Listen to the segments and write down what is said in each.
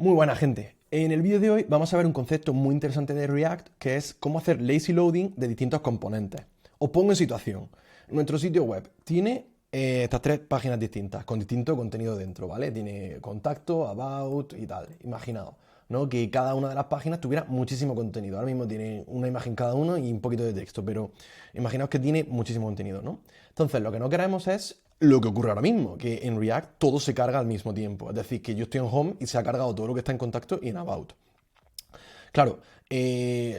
Muy buena gente. En el vídeo de hoy vamos a ver un concepto muy interesante de React, que es cómo hacer lazy loading de distintos componentes. Os pongo en situación. Nuestro sitio web tiene estas tres páginas distintas, con distinto contenido dentro, ¿vale? Tiene contacto, about y tal. Imaginaos, ¿no? Que cada una de las páginas tuviera muchísimo contenido. Ahora mismo tiene una imagen cada uno y un poquito de texto, pero imaginaos que tiene muchísimo contenido, ¿no? Entonces, lo que no queremos es lo que ocurre ahora mismo, que en React todo se carga al mismo tiempo. Es decir, que yo estoy en Home y se ha cargado todo lo que está en contacto y en About. Claro,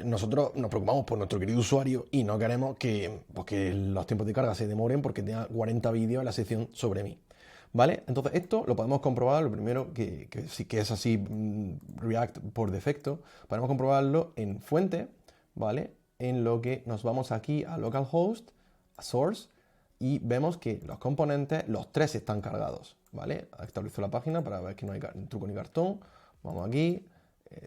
nosotros nos preocupamos por nuestro querido usuario y no queremos que los tiempos de carga se demoren porque tenga 40 vídeos en la sección sobre mí. ¿Vale? Entonces esto lo podemos comprobar, lo primero que sí que es así React por defecto, podemos comprobarlo en fuente, ¿vale? En lo que nos vamos aquí a localhost, a source, y vemos que los componentes, los tres están cargados, ¿vale? Actualizo la página para ver que no hay truco ni cartón. Vamos aquí,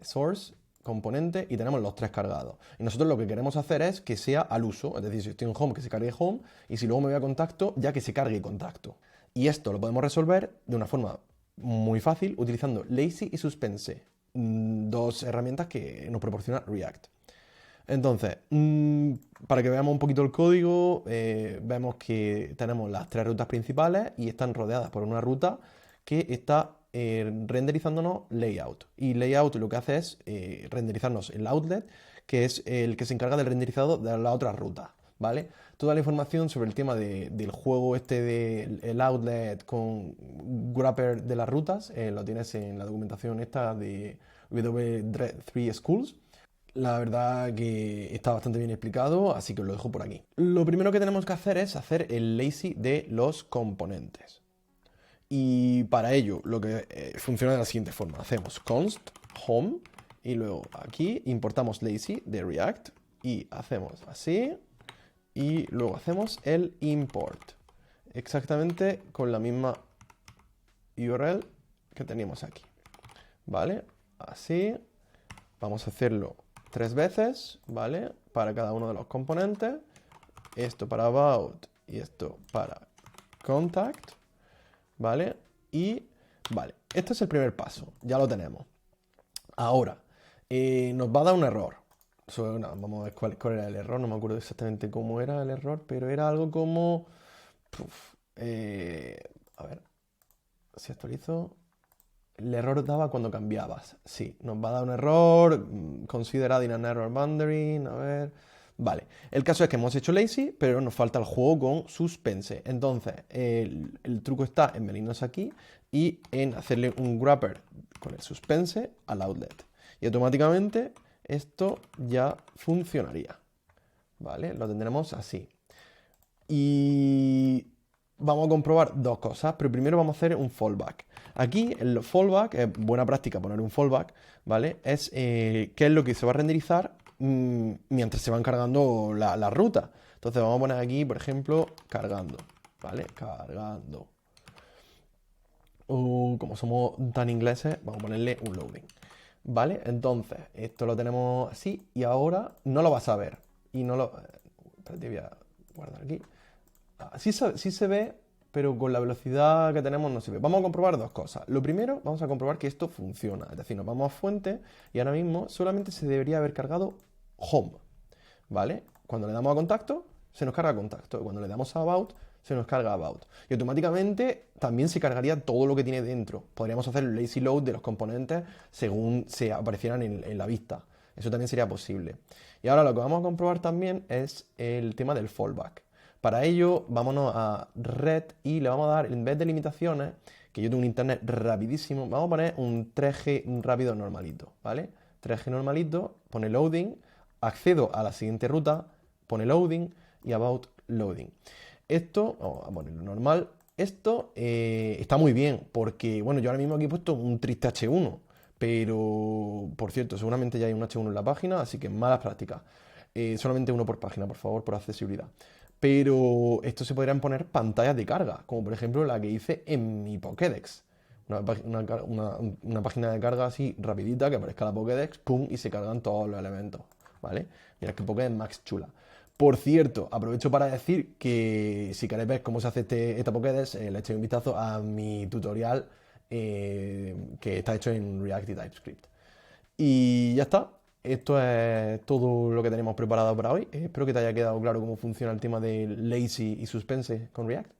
source, componente, y tenemos los tres cargados. Y nosotros lo que queremos hacer es que sea al uso, es decir, si estoy en home, que se cargue home, y si luego me voy a contacto, ya que se cargue contacto. Y esto lo podemos resolver de una forma muy fácil utilizando lazy y suspense, dos herramientas que nos proporciona React. Entonces, para que veamos un poquito el código, vemos que tenemos las tres rutas principales y están rodeadas por una ruta que está renderizándonos layout. Y layout lo que hace es renderizarnos el outlet, que es el que se encarga del renderizado de las otras rutas, ¿vale? Toda la información sobre el tema del juego este del outlet con wrapper de las rutas lo tienes en la documentación esta de W3 Schools. La verdad que está bastante bien explicado, así que os lo dejo por aquí. Lo primero que tenemos que hacer es hacer el lazy de los componentes. Y para ello lo que funciona de la siguiente forma. Hacemos const home y luego aquí importamos lazy de React y hacemos así y luego hacemos el import. Exactamente con la misma URL que teníamos aquí. ¿Vale? Así. Vamos a hacerlo 3 veces, ¿vale? Para cada uno de los componentes. Esto para about y esto para contact, ¿vale? Y, vale, este es el primer paso, ya lo tenemos. Ahora, nos va a dar un error. Vamos a ver cuál era el error, no me acuerdo exactamente cómo era el error, pero era algo como... a ver, si actualizo... El error daba cuando cambiabas. Sí, nos va a dar un error. Considerad in an error boundary. A ver. Vale. El caso es que hemos hecho lazy, pero nos falta el juego con suspense. Entonces, el truco está en venirnos aquí y en hacerle un wrapper con el suspense al outlet. Y automáticamente esto ya funcionaría. ¿Vale? Lo tendremos así. Y vamos a comprobar dos cosas, pero primero vamos a hacer un fallback. Aquí el fallback, es buena práctica poner un fallback, ¿vale? Es qué es lo que se va a renderizar mientras se van cargando la ruta. Entonces vamos a poner aquí, por ejemplo, cargando, ¿vale? Cargando. Como somos tan ingleses, vamos a ponerle un loading, ¿vale? Entonces, esto lo tenemos así y ahora no lo vas a ver. Y no lo... Espérate, voy a guardar aquí. Sí se ve, pero con la velocidad que tenemos no se ve. Vamos a comprobar dos cosas. Lo primero, vamos a comprobar que esto funciona. Es decir, nos vamos a fuente y ahora mismo solamente se debería haber cargado home, ¿vale? Cuando le damos a contacto, se nos carga contacto. Cuando le damos a about, se nos carga about. Y automáticamente también se cargaría todo lo que tiene dentro. Podríamos hacer el lazy load de los componentes según se aparecieran en la vista. Eso también sería posible. Y ahora lo que vamos a comprobar también es el tema del fallback. Para ello, vámonos a red y le vamos a dar, en vez de limitaciones, que yo tengo un internet rapidísimo, vamos a poner un 3G rápido normalito, ¿vale? 3G normalito, pone loading, accedo a la siguiente ruta, pone loading y about loading. Esto, vamos a ponerlo normal, esto está muy bien porque, bueno, yo ahora mismo aquí he puesto un triste H1, pero, por cierto, seguramente ya hay un H1 en la página, así que malas prácticas. Solamente uno por página, por favor, por accesibilidad. Pero esto se podrían poner pantallas de carga, como por ejemplo la que hice en mi Pokédex. Una página de carga así rapidita, que aparezca la Pokédex, pum, y se cargan todos los elementos, ¿vale? Mira que Pokédex Max chula. Por cierto, aprovecho para decir que si queréis ver cómo se hace esta Pokédex, le echéis un vistazo a mi tutorial que está hecho en React y TypeScript. Y ya está. Esto es todo lo que tenemos preparado para hoy. Espero que te haya quedado claro cómo funciona el tema de lazy y suspense con React.